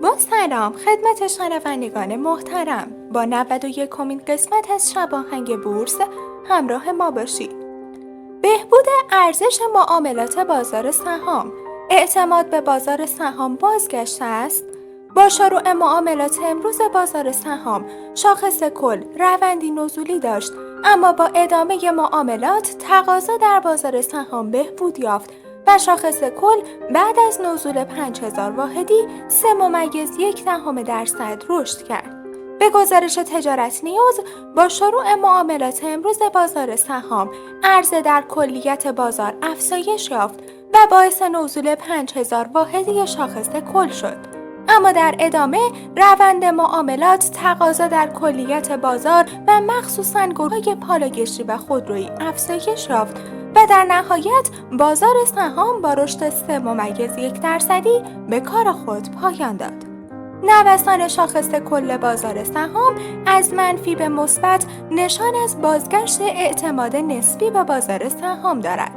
با سلام خدمت شنوندگان محترم، با 91مین قسمت از شباهنگ بورس همراه ما باشید. بهبود ارزش معاملات بازار سهام، اعتماد به بازار سهام بازگشته است. با شروع معاملات امروز بازار سهام، شاخص کل روندی نزولی داشت، اما با ادامه معاملات تقاضا در بازار سهام بهبود یافت و شاخص کل بعد از نزول 5000 واحدی 3.1% رشد کرد. به گزارش تجارت نیوز، با شروع معاملات امروز بازار سهام، عرضه در کلیت بازار افزایش یافت و باعث نزول 5000 واحدی شاخص کل شد. اما در ادامه روند معاملات تقاضا در کلیت بازار و مخصوصاً گروه‌های پالاگشی و خودرویی افزایش یافت و در نهایت بازار سهام با رشد 3.1% به کار خود پایان داد. نوسان شاخص کل بازار سهام از منفی به مثبت نشان از بازگشت اعتماد نسبی به بازار سهام دارد.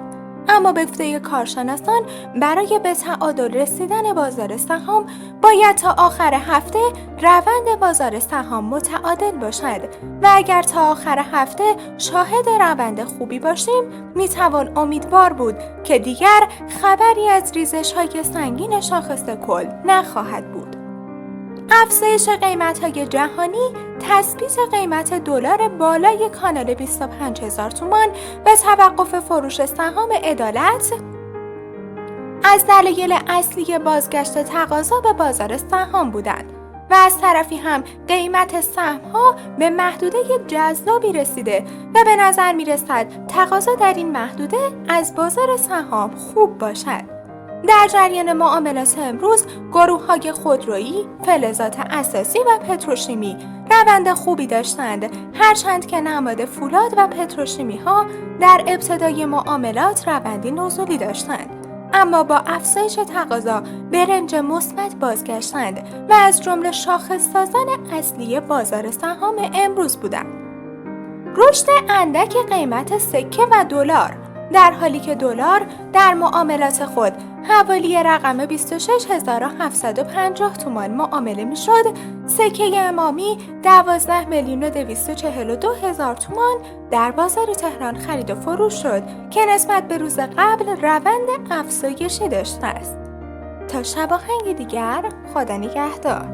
اما به گفته کارشناسان، برای به تعادل رسیدن بازار سهام باید تا آخر هفته روند بازار سهام متعادل باشد و اگر تا آخر هفته شاهد روند خوبی باشیم میتوان امیدوار بود که دیگر خبری از ریزش‌های سنگین شاخص کل نخواهد بود. افزایش قیمت‌های جهانی، تثبیت قیمت دلار بالای کانال 25000 تومان و توقف فروش سهام عدالت از دلایل اصلی بازگشت تقاضا به بازار سهام بودند و از طرفی هم قیمت سهم‌ها به محدوده جذابی رسیده و به نظر می‌رسد تقاضا در این محدوده از بازار سهام خوب باشد. در جریان معاملات امروز، گروه‌های خودرویی، فلزات اساسی و پتروشیمی روند خوبی داشتند، هرچند که نماد فولاد و پتروشیمی‌ها در ابتدای معاملات روندی نزولی داشتند، اما با افزایش تقاضا به رنج مثبت بازگشتند و از جمله شاخص‌سازان اصلی بازار سهام امروز بودند. رشد اندک قیمت سکه و دلار، در حالی که دلار در معاملات خود حوالی رقم 26750 تومان معامله میشد، سکه امامی 12,242,000 تومان در بازار تهران خرید و فروش شد که نسبت به روز قبل روند افزایشی داشته است. تا شباهنگ دیگر، خدا نگهدار.